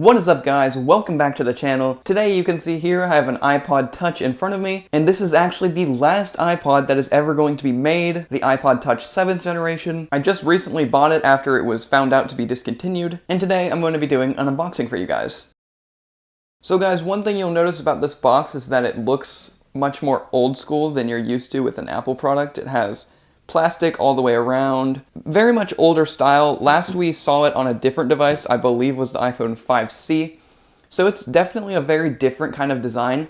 What is up, guys? Welcome back to the channel. Today you can see here I have an iPod Touch in front of me, and this is actually the last iPod that is ever going to be made, the iPod Touch 7th generation. I just recently bought it after it was found out to be discontinued, and today I'm going to be doing an unboxing for you guys. So guys, one thing you'll notice about this box is that it looks much more old school than you're used to with an Apple product. It has plastic all the way around, very much older style. Last we saw it on a different device, I believe was the iPhone 5C. So it's definitely a very different kind of design,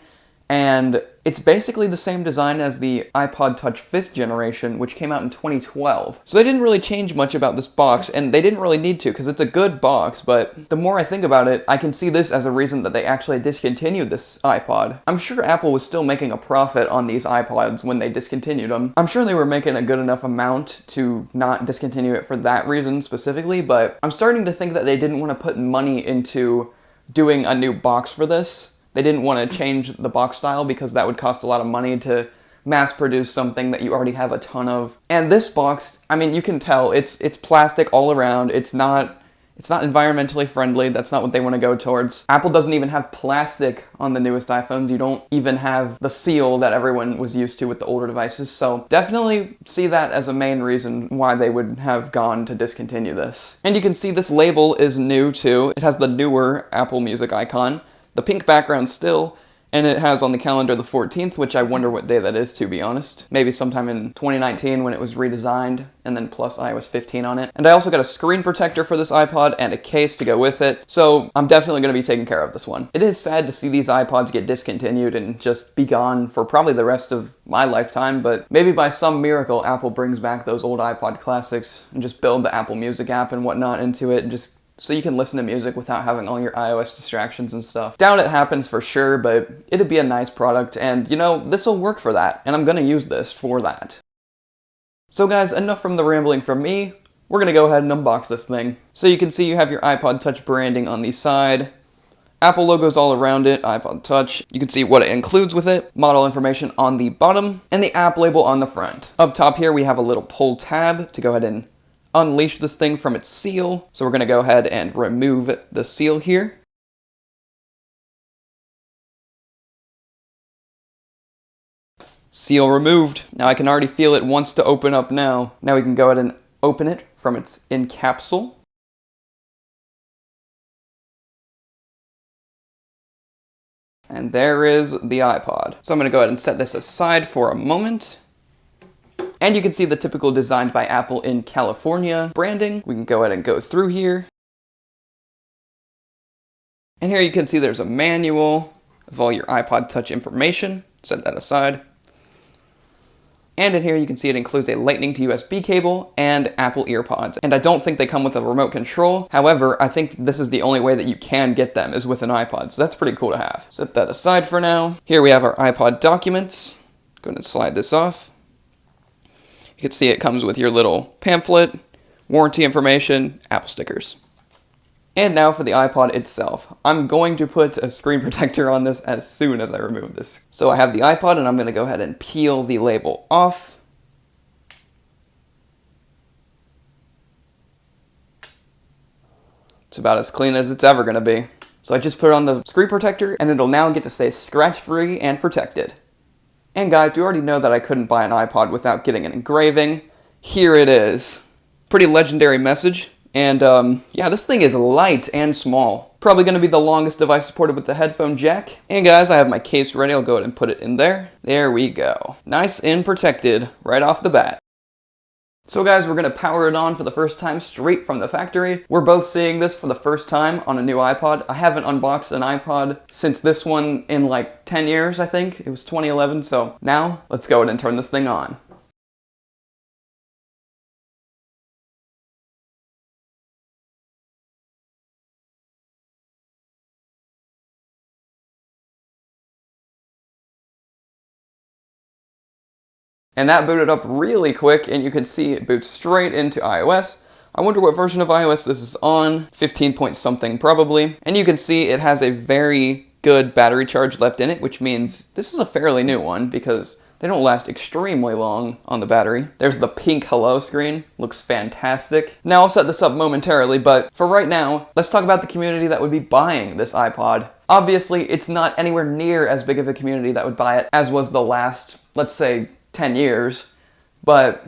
and it's basically the same design as the iPod Touch 5th generation, which came out in 2012. So they didn't really change much about this box, and they didn't really need to, because it's a good box, but the more I think about it, I can see this as a reason that they actually discontinued this iPod. I'm sure Apple was still making a profit on these iPods when they discontinued them. I'm sure they were making a good enough amount to not discontinue it for that reason specifically, but I'm starting to think that they didn't want to put money into doing a new box for this. They didn't want to change the box style because that would cost a lot of money to mass produce something that you already have a ton of. And this box, I mean, you can tell it's plastic all around. It's not environmentally friendly. That's not what they want to go towards. Apple doesn't even have plastic on the newest iPhones. You don't even have the seal that everyone was used to with the older devices. So definitely see that as a main reason why they would have gone to discontinue this. And you can see this label is new too. It has the newer Apple Music icon. The pink background still, and it has on the calendar the 14th, which I wonder what day that is, to be honest. Maybe sometime in 2019 when it was redesigned, and then plus iOS 15 on it. And I also got a screen protector for this iPod and a case to go with it, so I'm definitely going to be taking care of this one. It is sad to see these iPods get discontinued and just be gone for probably the rest of my lifetime, but maybe by some miracle Apple brings back those old iPod classics and just build the Apple Music app and whatnot into it, and just so you can listen to music without having all your iOS distractions and stuff. Doubt it happens for sure, but it'd be a nice product, and you know, this'll work for that, and I'm gonna use this for that. So guys, enough from the rambling from me. We're gonna go ahead and unbox this thing. So you can see you have your iPod Touch branding on the side, Apple logos all around it, iPod Touch. You can see what it includes with it, model information on the bottom, and the app label on the front. Up top here we have a little pull tab to go ahead and unleash this thing from its seal. So we're going to go ahead and remove the seal here. Seal removed. Now I can already feel it wants to open up now. Now we can go ahead and open it from its encapsule. And there is the iPod. So I'm going to go ahead and set this aside for a moment. And you can see the typical designed by Apple in California branding. We can go ahead and go through here. And here you can see there's a manual of all your iPod Touch information. Set that aside. And in here you can see it includes a Lightning to USB cable and Apple EarPods. And I don't think they come with a remote control. However, I think this is the only way that you can get them is with an iPod. So that's pretty cool to have. Set that aside for now. Here we have our iPod documents. Go ahead and slide this off. You can see it comes with your little pamphlet, warranty information, Apple stickers. And now for the iPod itself. I'm going to put a screen protector on this as soon as I remove this. So I have the iPod, and I'm going to go ahead and peel the label off. It's about as clean as it's ever going to be. So I just put on the screen protector, and it'll now get to say scratch-free and protected. And guys, you already know that I couldn't buy an iPod without getting an engraving. Here it is. Pretty legendary message. And yeah, this thing is light and small. Probably going to be the longest device supported with the headphone jack. And guys, I have my case ready. I'll go ahead and put it in there. There we go. Nice and protected right off the bat. So guys, we're going to power it on for the first time straight from the factory. We're both seeing this for the first time on a new iPod. I haven't unboxed an iPod since this one in like 10 years, I think. It was 2011, so now let's go ahead and turn this thing on. And that booted up really quick, and you can see it boots straight into iOS. I wonder what version of iOS this is on, 15 point something probably. And you can see it has a very good battery charge left in it, which means this is a fairly new one because They don't last extremely long on the battery. There's the pink hello screen. Looks fantastic. Now I'll set this up momentarily, but for right now, let's talk about the community that would be buying this iPod. Obviously, it's not anywhere near as big of a community that would buy it as was the last, let's say, 10 years, but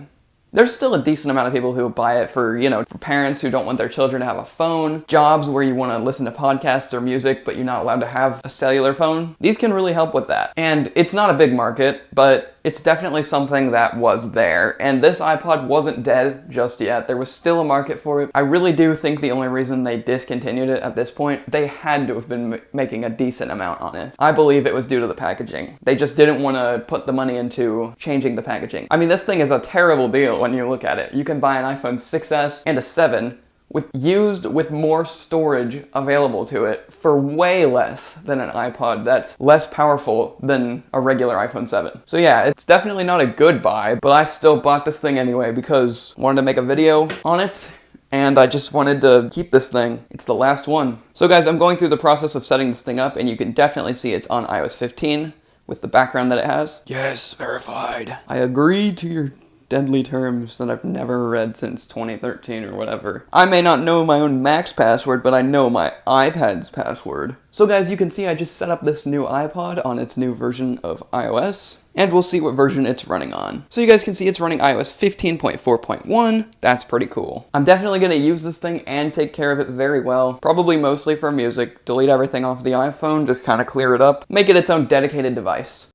there's still a decent amount of people who buy it for, for parents who don't want their children to have a phone, jobs where you want to listen to podcasts or music, but you're not allowed to have a cellular phone. These can really help with that. And it's not a big market, but it's definitely something that was there. And this iPod wasn't dead just yet. There was still a market for it. I really do think the only reason they discontinued it at this point, they had to have been making a decent amount on it. I believe it was due to the packaging. They just didn't want to put the money into changing the packaging. I mean, this thing is a terrible deal when you look at it. You can buy an iPhone 6S and a 7 with more storage available to it for way less than an iPod that's less powerful than a regular iPhone 7. So yeah, it's definitely not a good buy, but I still bought this thing anyway because I wanted to make a video on it, and I just wanted to keep this thing. It's the last one. So guys, I'm going through the process of setting this thing up, and you can definitely see it's on iOS 15 with the background that it has. Yes, verified. I agree to your deadly terms that I've never read since 2013 or whatever. I may not know my own Mac's password, but I know my iPad's password. So guys, you can see I just set up this new iPod on its new version of iOS, and we'll see what version it's running on. So you guys can see it's running iOS 15.4.1. That's pretty cool. I'm definitely going to use this thing and take care of it very well, probably mostly for music, delete everything off the iPhone, just kind of clear it up, make it its own dedicated device.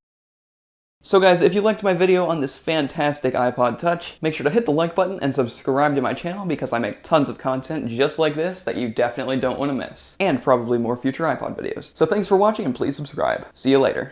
So guys, if you liked my video on this fantastic iPod Touch, make sure to hit the like button and subscribe to my channel because I make tons of content just like this that you definitely don't want to miss. And probably more future iPod videos. So thanks for watching and please subscribe. See you later.